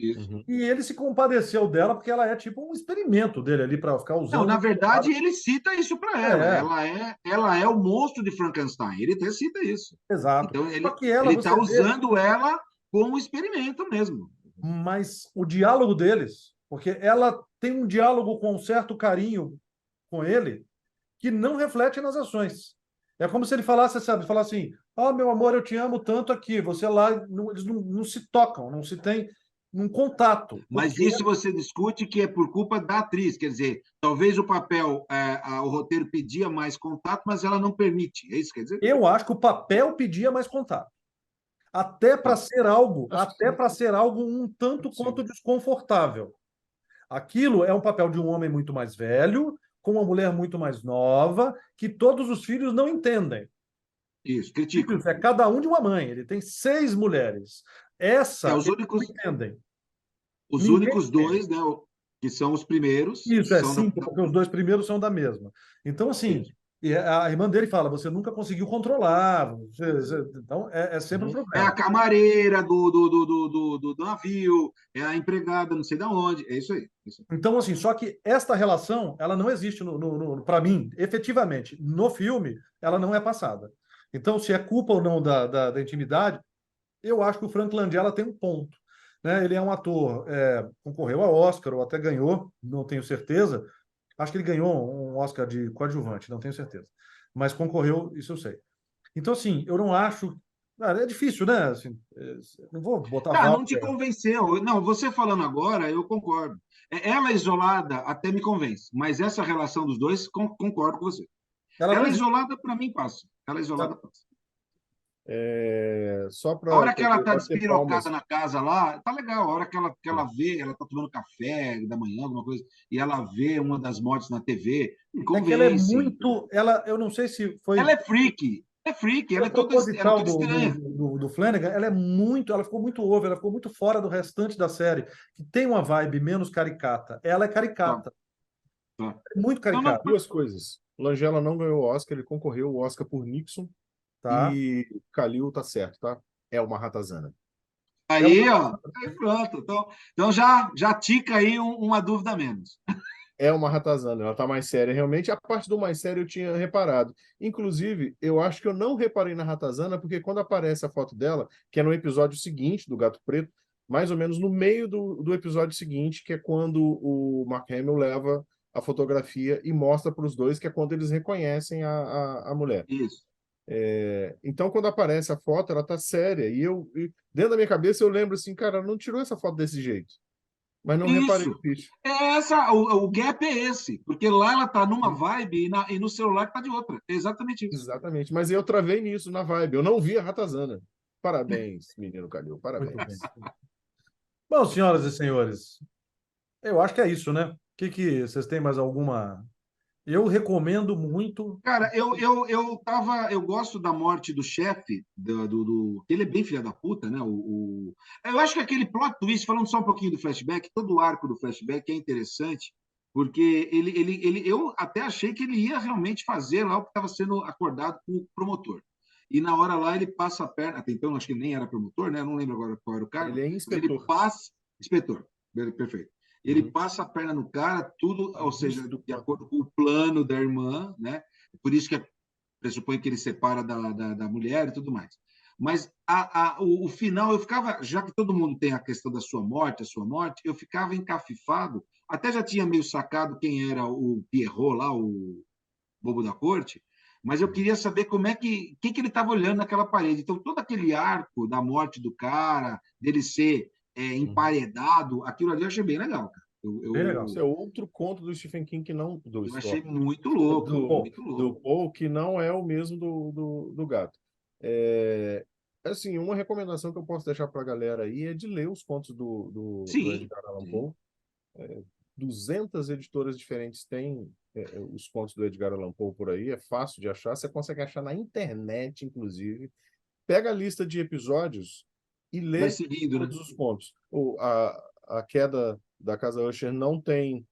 isso. Uhum. e ele se compadeceu dela porque ela é tipo um experimento dele ali para ficar Não, na usando. verdade, ele cita isso para ela. É, Ela é o monstro de Frankenstein. Ele até cita isso. exato. Então, Só que ela, ele está você vê, usando ela como experimento mesmo. mas o diálogo deles, porque ela tem um diálogo com um certo carinho com ele que não reflete nas ações. É como se ele falasse, sabe, falasse assim: "Oh, meu amor, eu te amo tanto aqui". Você lá, eles não se tocam, não se tem um contato, Mas porque isso você discute que é por culpa da atriz. Quer dizer, talvez o papel, o roteiro pedia mais contato, mas ela não permite. É isso que quer dizer? eu acho que o papel pedia mais contato. Até para Tá. ser algo, Acho que até sim. para ser algo um É tanto quanto possível. desconfortável. Aquilo é um papel de um homem muito mais velho, com uma mulher muito mais nova, que todos os filhos não entendem. Isso, criticam. Filhos é cada um de uma mãe, ele tem 6 mulheres. Essa Os eles não únicos, entendem. os Ninguém únicos entende. dois, né, que são os primeiros, Isso é são cinco, porque os dois primeiros são da mesma. Então, assim, isso. e a irmã dele fala: você nunca conseguiu controlar. Então, é sempre um Uhum. É a problema. camareira do navio, é a empregada, não sei de onde. É isso aí. Isso. Então, assim, só que esta relação, ela não existe para mim, efetivamente. No filme, ela não é passada. Então, se é culpa ou não da intimidade, eu acho que o Frank Langella tem um ponto. Né? Ele é um ator, concorreu ao Oscar, ou até ganhou, não tenho certeza, Acho que ele ganhou um Oscar de coadjuvante, não tenho certeza. Mas concorreu, isso eu sei. Então, assim, eu não acho. Cara, é difícil, né? Assim, não vou botar Tá, não te Walter. convenceu. Não, você falando agora, eu concordo. Ela isolada até me convence, mas essa relação dos dois, concordo com você. Ela não Ela existe. isolada, para mim, passa. Ela isolada passa. Só A para hora que ela tá bater despirocada palmas. na casa lá, tá legal. A hora que ela vê, ela tá tomando café da manhã, alguma coisa, e ela vê uma das mortes na TV, me É que ela é convence. muito. Eu não sei se Ela foi. é freak, Foi ela é proposital toda estranha. do Flanagan, ela é muito, ela ficou muito over, ela ficou muito fora do restante da série, que tem uma vibe menos caricata. Ela é Tá, caricata, tá. é muito Não, não, caricata, Duas coisas. Langella não ganhou o Oscar, ele concorreu o Oscar por Nixon tá? e Kalil tá certo, tá? É uma ratazana. É uma, aí, ó, aí pronto. Então já tica aí uma dúvida a menos. É uma ratazana, ela tá mais séria realmente. A parte do mais sério eu tinha reparado. Inclusive, eu acho que eu não reparei na ratazana, porque quando aparece a foto dela, que é no episódio seguinte do Gato Preto, mais ou menos no meio do episódio seguinte, que é quando o Mark Hamill leva a fotografia e mostra para os dois, que é quando eles reconhecem a mulher. Isso. Então, quando aparece a foto, ela tá séria. Dentro da minha cabeça, eu lembro assim, cara, ela não tirou essa foto desse jeito. Mas não reparei no Isso. bicho. O gap é esse, porque lá ela tá numa vibe e no celular tá de outra. É exatamente isso. Exatamente. Mas eu travei nisso na vibe. Eu não vi a ratazana. Parabéns, menino Calil. muito bem. Parabéns. Bom, senhoras e senhores, eu acho que é isso, né? Que vocês têm mais alguma? Eu recomendo muito. Cara, eu gosto da morte do chefe, ele é bem filha da puta, né? Eu acho que aquele plot twist, falando só um pouquinho do flashback, todo o arco do flashback é interessante, porque eu até achei que ele ia realmente fazer lá o que estava sendo acordado com o promotor. E na hora lá ele passa a perna, até então acho que ele nem era promotor, né? Não lembro agora qual era o cargo, Ele é mas ele inspetor. passa, inspetor, perfeito. Ele Uhum. passa a perna no cara, tudo, ou seja, Augusto. de acordo com o plano da irmã, né? Por isso que pressupõe que ele separa da mulher e tudo mais. Mas o final, eu ficava, já que todo mundo tem a questão da sua morte, eu ficava encafifado, até já tinha meio sacado quem era o Pierrot lá, o bobo da corte, mas eu queria saber como é que ele estava olhando naquela parede. Então, todo aquele arco da morte do cara, dele ser Uhum. emparedado, aquilo ali eu achei bem legal, cara. Bem legal. Isso é outro conto do Stephen King que não. Do Eu achei Storm. muito louco, Do, Bom, muito do louco. Paul, que não é o mesmo do gato. É, assim, uma recomendação que eu posso deixar para a galera aí é de ler os contos do Sim, Edgar Allan sim. Poe. 200 editoras diferentes têm os contos do Edgar Allan Poe por aí, é fácil de achar, você consegue achar na internet, inclusive. Pega a lista de episódios e Vai lê seguindo, né? todos os contos. A queda da Casa Usher não tem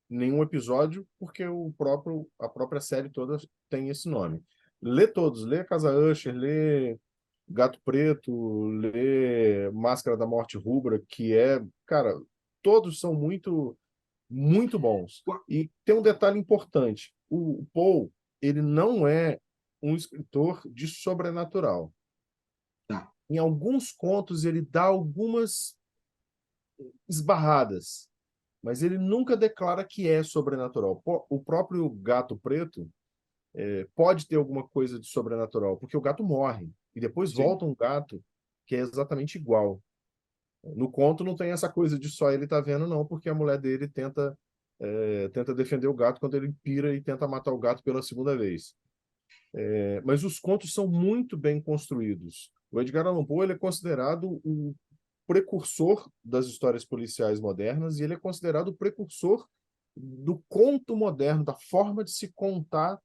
nenhum episódio, porque a própria série toda tem esse nome. Lê todos, lê Casa Usher, lê Gato Preto, lê Máscara da Morte Rubra, que é, cara, todos são muito bons. E tem um detalhe importante: o Poe, ele não é um escritor de sobrenatural. Tá. Em alguns contos ele dá algumas esbarradas, mas ele nunca declara que é sobrenatural. O próprio Gato Preto pode ter alguma coisa de sobrenatural, porque o gato morre e depois Sim. volta um gato que é exatamente igual. No conto não tem essa coisa de só ele tá vendo, não, porque a mulher dele tenta defender o gato quando ele pira e tenta matar o gato pela segunda vez. Mas os contos são muito bem construídos. O Edgar Allan Poe ele é considerado o precursor das histórias policiais modernas e ele é considerado o precursor do conto moderno, da forma de se contar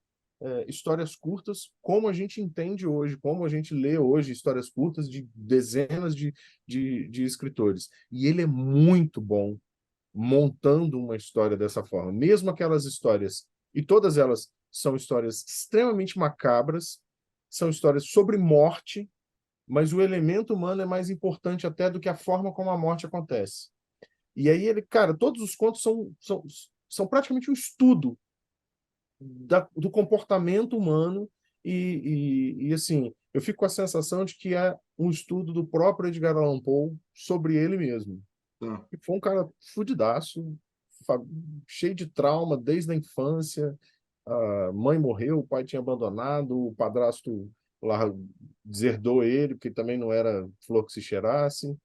histórias curtas, como a gente entende hoje, como a gente lê hoje histórias curtas de dezenas de escritores. E ele é muito bom montando uma história dessa forma. Mesmo aquelas histórias, e todas elas são histórias extremamente macabras, são histórias sobre morte, mas o elemento humano é mais importante até do que a forma como a morte acontece. E aí ele, cara, todos os contos são praticamente um estudo do comportamento humano assim, eu fico com a sensação de que é um estudo do próprio Edgar Allan Poe sobre ele mesmo. Tá. E foi um cara fudidaço, cheio de trauma desde a infância. A mãe morreu, o pai tinha abandonado, o padrasto lá deserdou ele, porque também não era flor que se cheirasse.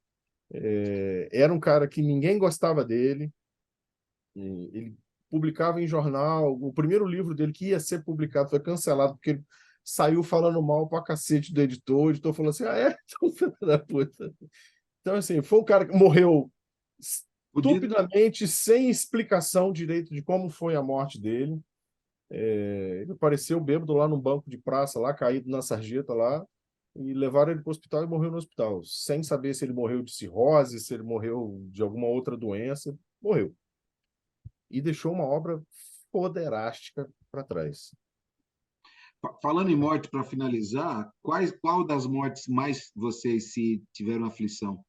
Era um cara que ninguém gostava dele. Ele publicava em jornal. O primeiro livro dele que ia ser publicado foi cancelado porque ele saiu falando mal pra cacete do editor. O editor falou assim: ah, é? Então, filho da puta. Então, assim, foi um cara que morreu Fudido. estupidamente, sem explicação direito de como foi a morte dele. Ele apareceu bêbado lá num banco de praça, lá caído na sarjeta lá, e levaram ele para o hospital e morreu no hospital, sem saber se ele morreu de cirrose, se ele morreu de alguma outra doença. Morreu. E deixou uma obra foderástica para trás. Falando em morte, para finalizar, qual das mortes mais vocês se tiveram aflição?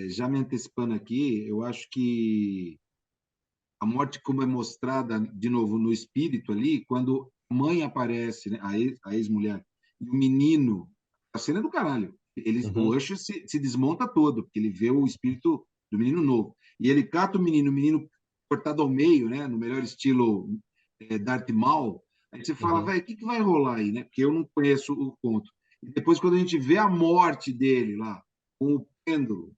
Já me antecipando aqui, eu acho que a morte, como é mostrada de novo no espírito ali, quando a mãe aparece, né, a ex-mulher, e o menino, a cena é do caralho. O Uhum. Usher se desmonta todo, porque ele vê o espírito do menino novo. E ele cata o menino cortado ao meio, né, no melhor estilo Darth Maul. Aí você fala, Uhum. velho, o que vai rolar aí, né? Porque eu não conheço o conto. E depois, quando a gente vê a morte dele lá, com o pêndulo,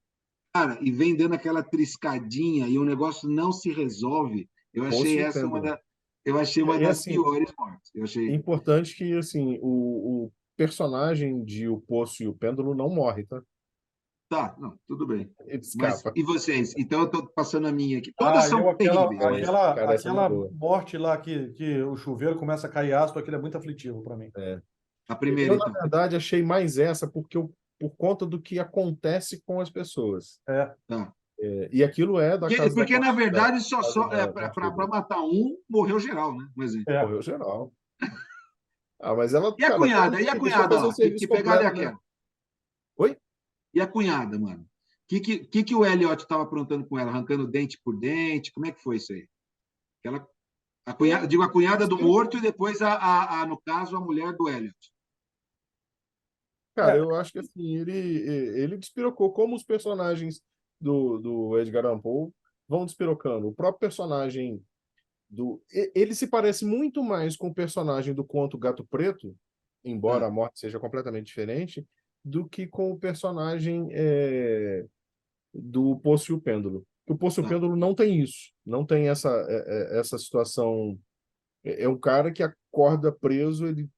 cara, e vem dando aquela triscadinha e o negócio não se resolve. Eu achei Fosse o essa pêndulo. eu achei uma E das assim, piores mortes. Eu é achei. importante que assim, o personagem de O Poço e o Pêndulo não morre, tá? Tá, não, tudo bem. Ele Mas escapa. e vocês? Então eu estou passando a minha aqui. Todas Ah, são terríveis, mas Cara, essa é muito aquela boa. morte lá que o chuveiro começa a cair ácido, aquilo é muito aflitivo para mim. É. a primeira, Eu, na então. verdade, achei mais essa por conta do que acontece com as pessoas. É. Tá. E aquilo é da casa da Porque na morte, da verdade, casa da morte para negra. matar um, morreu geral, né? Um exemplo. É. Morreu geral. Ah, mas ela, E a cara, cunhada? E a deixou cunhada fazer o lá? serviço Que pegada é completo, né? aquela? Oi? E a cunhada, mano? O que o Elliot estava aprontando com ela? Arrancando dente por dente? Como é que foi isso aí? Aquela, Eu, digo, a cunhada do morto despirocou. e depois, no caso, a mulher do Elliot. Cara, É, eu acho que assim, ele despirocou como os personagens do Edgar Allan Poe vão despirocando. O próprio personagem ele se parece muito mais com o personagem do conto Gato Preto, embora É, a morte seja completamente diferente, do que com o personagem do Poço e o Pêndulo. O Poço e o tá. Pêndulo não tem isso, não tem essa situação. É um cara que acorda preso, ele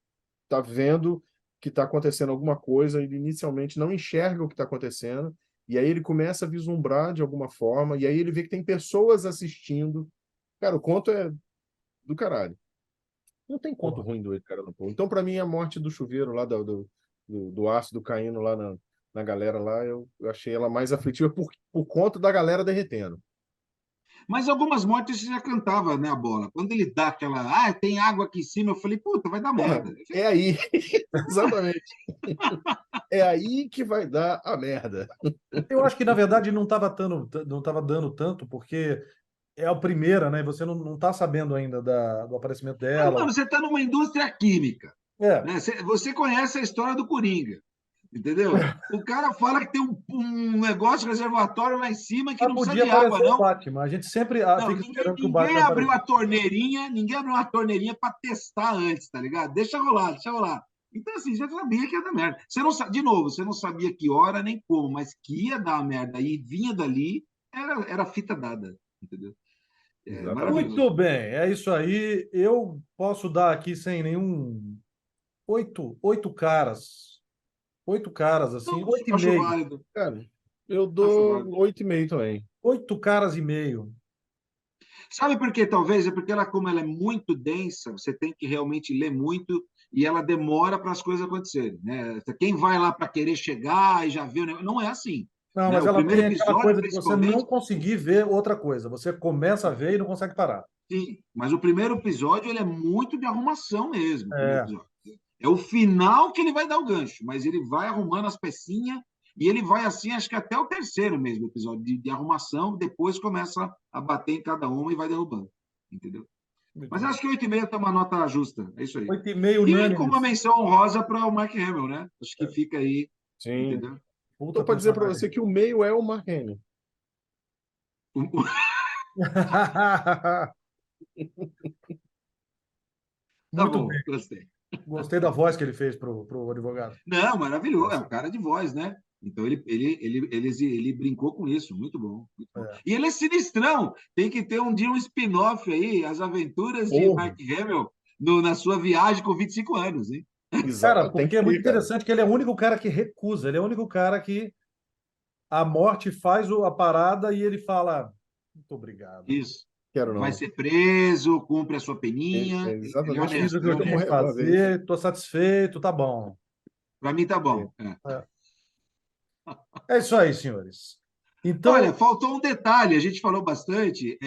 está vendo que está acontecendo alguma coisa, ele inicialmente não enxerga o que está acontecendo, e aí ele começa a vislumbrar de alguma forma, e aí ele vê que tem pessoas assistindo. Cara, o conto é do caralho. Não tem conto porra. ruim do Edgar Allan Poe. Então, para mim, a morte do chuveiro lá, do ácido caindo lá na galera lá, eu achei ela mais aflitiva por conta da galera derretendo. Mas algumas mortes você já cantava, né, a bola. Quando ele dá aquela, tem água aqui em cima, eu falei, puta, vai dar Porra, merda. é aí. Exatamente. É aí que vai dar a merda. Eu acho que, na verdade, não estava dando tanto, porque é a primeira, né? Você não está sabendo ainda do aparecimento Mas, dela. mano, você está numa indústria química, É, né? Você conhece a história do Coringa, entendeu? O cara fala que tem um negócio reservatório lá em cima que mas não precisa podia de água, aparecer o não. Batman. A gente sempre Não, fica ninguém, esperando que o ninguém Batman abriu apareça. a torneirinha, ninguém abriu uma torneirinha para testar antes, tá ligado? Deixa rolar, deixa rolar. Então, assim, já sabia que ia dar merda. Você não, de novo, você não sabia que hora nem como, mas que ia dar merda e vinha dali, era fita dada, entendeu? É Exatamente. maravilhoso. Muito bem, é isso aí. Eu posso dar aqui sem nenhum. Oito caras. Oito caras, assim, Então, oito e acho meio. válido, Cara, eu acho dou válido. 8,5 também. 8 caras e meio. Sabe por quê? Talvez é porque ela, como ela é muito densa, você tem que realmente ler muito e ela demora para as coisas acontecerem, né? Quem vai lá para querer chegar e já vê o negócio, não é assim, Não, né? mas O ela primeiro tem aquela episódio, coisa de você não principalmente, conseguir ver outra coisa. Você começa a ver e não consegue parar. sim, mas o primeiro episódio ele é muito de arrumação mesmo, o primeiro É. episódio. É o final que ele vai dar o gancho, mas ele vai arrumando as pecinhas e ele vai assim, acho que até o terceiro mesmo episódio de arrumação, depois começa a bater em cada uma e vai derrubando, entendeu? Muito Mas bem. acho que 8,5 está uma nota justa. É isso aí. 8,5 E com uma unânimes. menção honrosa para o Mark Hamill, né? Acho que fica aí, Sim. entendeu? Puta Tô para dizer para personagem. você que o meio é o Mark Hamill. Tá Muito bom, bem. gostei. Gostei da voz que ele fez pro advogado. Não, maravilhoso. É um cara de voz, né? Então ele brincou com isso. Muito bom, muito bom. É. E ele é sinistrão. Tem que ter um dia um spin-off aí, As Aventuras de Porra, Mark Hamill na sua viagem com 25 anos, hein? Cara, exato, tem porque que é muito ter, cara. interessante que ele é o único cara que recusa, ele é o único cara que a morte faz a parada e ele fala, muito obrigado. Isso. Quero Vai não. ser preso, cumpre a sua peninha. Ele é Eu Exatamente. fiz o honesto. que eu Deixa eu tinha que morrer uma vez. fazer, estou satisfeito, tá bom. Para mim tá É. bom. É. É, é isso aí, senhores. Olha, Então, faltou um detalhe, a gente falou bastante.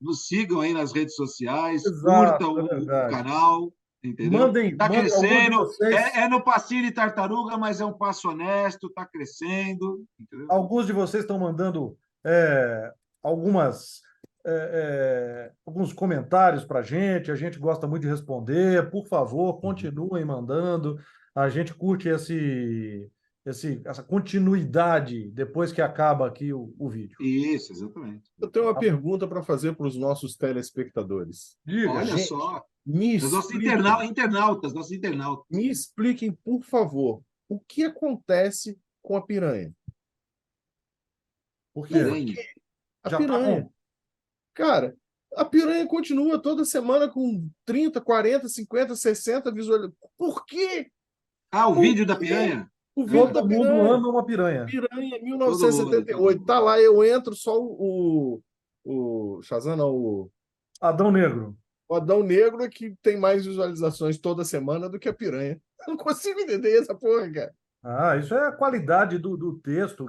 Nos sigam aí nas redes sociais, curtam exato, é o verdade. canal, entendeu? Mandem, Está mandem alguns de crescendo, vocês. é no passinho de tartaruga, mas é um passo honesto, está crescendo, entendeu? Alguns de vocês estão mandando algumas, alguns comentários para a gente gosta muito de responder. Por favor, Uhum. continuem mandando. A gente curte essa continuidade depois que acaba aqui o vídeo. Isso, exatamente. Eu tenho uma Tá? pergunta para fazer para os nossos telespectadores. Diga. Olha Gente, só, me os nossos expliquem, internautas, nossos internautas. me expliquem, por favor, o que acontece com a piranha? Por quê? Por Piranha. que a Já tá piranha? bom. Cara, a piranha continua toda semana com 30, 40, 50, 60 visualizações. Por quê? Ah, o Por vídeo da quê? piranha? O vídeo É, da Todo mundo piranha. ama uma piranha. Piranha todo mundo, todo 1978. Tá mundo. lá, eu entro só o Shazam, não, Adão Negro. o Adão Negro é que tem mais visualizações toda semana do que a piranha. Eu não consigo entender essa porra, cara. Ah, isso é a qualidade do texto,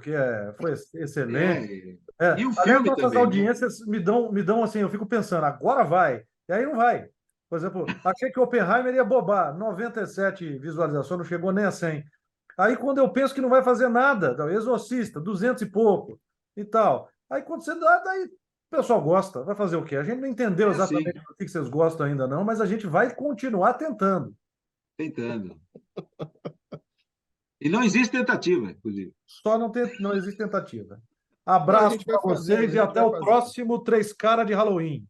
foi excelente. É, e É, o aliás, filme nossas também, né? audiências me dão assim, eu fico pensando, agora vai. E aí não vai. Por exemplo, achei que Oppenheimer ia bobar, 97 visualizações, não chegou nem a 100. Aí quando eu penso que não vai fazer nada, Exorcista, 200 e pouco e tal. Aí quando você dá, daí o pessoal gosta, vai fazer o quê? A gente não entendeu É assim, exatamente o que vocês gostam ainda não, mas a gente vai continuar tentando. tentando. E não existe tentativa, inclusive. Só não existe tentativa. Não, a Abraço gente para vai fazendo, vocês a e gente até vai o fazendo. próximo Três Cara de Halloween.